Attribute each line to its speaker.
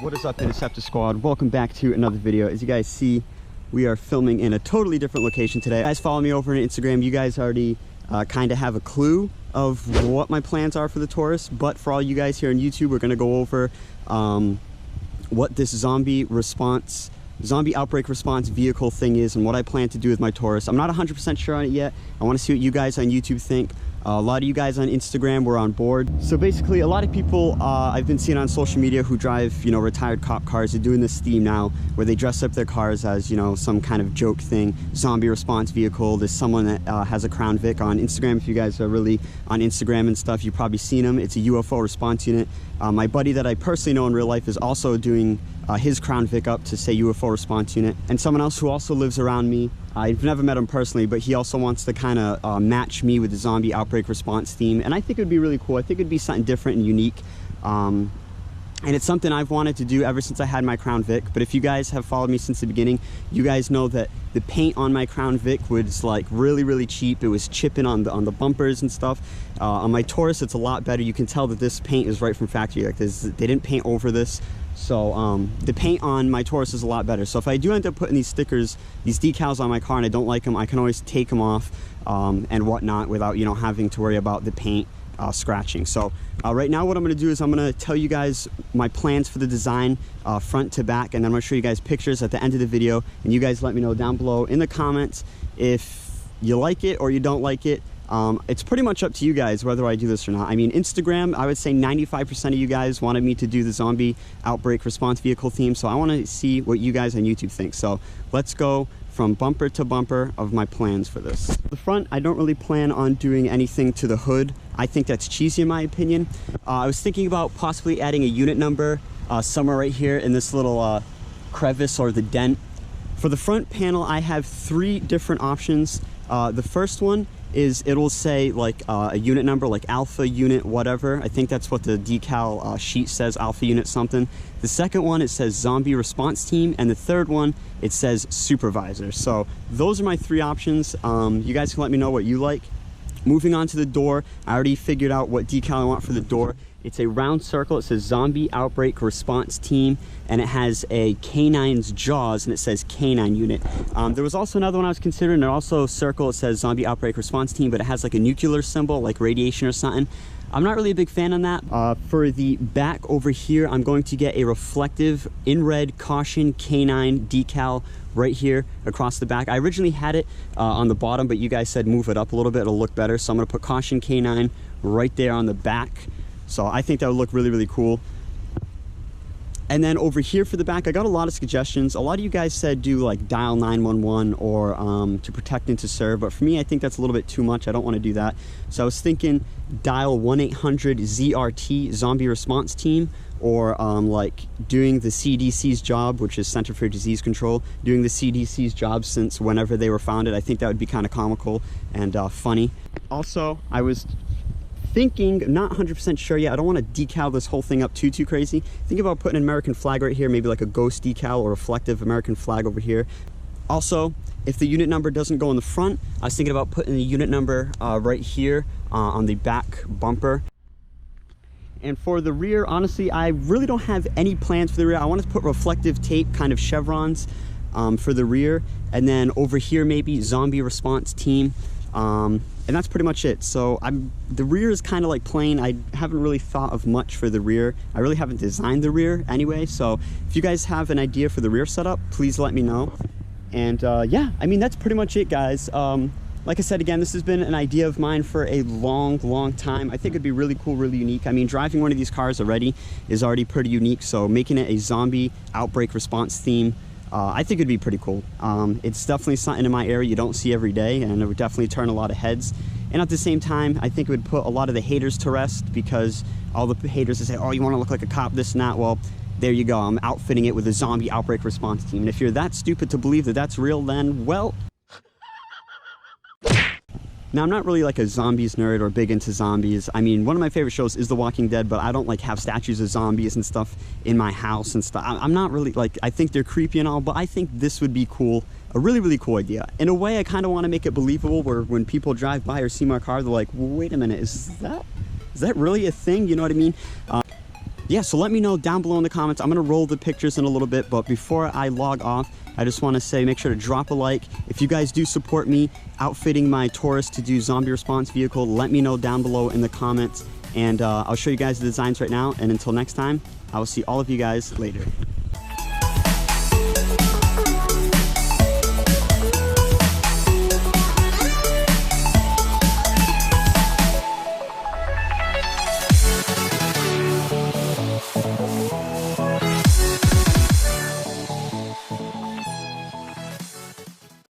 Speaker 1: What is up, Interceptor Squad? Welcome back to another video. As you guys see, we are filming in a totally different location today. You guys follow me over on Instagram. You guys already kind of have a clue of what my plans are for the Taurus, but for all you guys here on YouTube, we're going to go over what this zombie outbreak response vehicle thing is and what I plan to do with my Taurus. I'm not 100% sure on it yet. I want to see what you guys on YouTube think. A lot of you guys on Instagram were on board. So basically, a lot of people I've been seeing on social media who drive, retired cop cars are doing this theme now where they dress up their cars as, some kind of joke thing, zombie response vehicle. There's someone that has a Crown Vic on Instagram. If you guys are really on Instagram and stuff, you've probably seen him. It's a UFO response unit. My buddy that I personally know in real life is also doing his Crown Vic up to say UFO response unit. And someone else who also lives around me, I've never met him personally, but he also wants to kind of match me with the zombie outbreak response theme. And I think it would be really cool. I think it'd be something different and unique. And it's something I've wanted to do ever since I had my Crown Vic. But if you guys have followed me since the beginning, you guys know that the paint on my Crown Vic was like really, really cheap. It was chipping on the bumpers and stuff. On my Taurus, it's a lot better. You can tell that this paint is right from factory. Like they didn't paint over this. So the paint on my Taurus is a lot better. So if I do end up putting these stickers, these decals on my car and I don't like them, I can always take them off and whatnot without, having to worry about the paint scratching. So right now what I'm going to do is I'm going to tell you guys my plans for the design front to back, and then I'm going to show you guys pictures at the end of the video, and you guys let me know down below in the comments if you like it or you don't like it. It's pretty much up to you guys whether I do this or not. I mean, Instagram, I would say 95% of you guys wanted me to do the zombie outbreak response vehicle theme, so I want to see what you guys on YouTube think. So let's go from bumper to bumper of my plans for this. The front, I don't really plan on doing anything to the hood. I think that's cheesy in my opinion. I was thinking about possibly adding a unit number somewhere right here in this little crevice or the dent. For the front panel, I have 3 different options. The first one is it'll say like a unit number, like alpha unit whatever. I think that's what the decal sheet says, alpha unit something. The second one, it says zombie response team, and the third one, it says supervisor. So those are my 3 options. You guys can let me know what you like. Moving on to the door, I already figured out what decal I want for the door. It's a round circle. It says zombie outbreak response team, and it has a canine's jaws, and it says canine unit. There was also another one I was considering. It also circle. It says zombie outbreak response team, but it has like a nuclear symbol, like radiation or something. I'm not really a big fan on that. For the back over here, I'm going to get a reflective in red caution canine decal right here across the back. I originally had it on the bottom, but you guys said move it up a little bit, it'll look better. So I'm gonna put caution canine right there on the back. So I think that would look really, really cool. And then over here for the back, I got a lot of suggestions. A lot of you guys said do like dial 911 or to protect and to serve, but for me, I think that's a little bit too much. I don't want to do that. So I was thinking dial 1-800-ZRT zombie response team, or like doing the CDC's job, which is Center for Disease Control, doing the CDC's job since whenever they were founded. I think that would be kind of comical and funny. Also, I was thinking, not 100% sure yet, I don't want to decal this whole thing up too crazy. Think about putting an American flag right here, maybe like a ghost decal or reflective American flag over here. Also, if the unit number doesn't go in the front, I was thinking about putting the unit number right here on the back bumper. And for the rear, honestly, I really don't have any plans for the rear. I want to put reflective tape, kind of chevrons for the rear, and then over here maybe zombie response team. And that's pretty much it. So the rear is kind of like plain. I haven't really thought of much for the rear. I really haven't designed the rear anyway. So if you guys have an idea for the rear setup, please let me know. And yeah, I mean, that's pretty much it, guys. Like I said, again, this has been an idea of mine for a long time. I think it'd be really cool, really unique. I mean, driving one of these cars already is already pretty unique. So making it a zombie outbreak response theme, I think it'd be pretty cool. It's definitely something in my area you don't see every day, and it would definitely turn a lot of heads. And at the same time, I think it would put a lot of the haters to rest, because all the haters that say, oh, you want to look like a cop, this and that, well, there you go. I'm outfitting it with a zombie outbreak response team. And if you're that stupid to believe that that's real, then, well... Now, I'm not really like a zombies nerd or big into zombies. I mean, one of my favorite shows is The Walking Dead, but I don't like have statues of zombies and stuff in my house and stuff. I'm not really like, I think they're creepy and all, but I think this would be cool. A really, really cool idea. In a way, I kind of want to make it believable, where when people drive by or see my car, they're like, wait a minute, is that really a thing? You know what I mean? yeah, so let me know down below in the comments. I'm gonna roll the pictures in a little bit, but before I log off, I just want to say make sure to drop a like. If you guys do support me outfitting my Taurus to do zombie response vehicle, let me know down below in the comments, and I'll show you guys the designs right now. And until next time, I will see all of you guys later.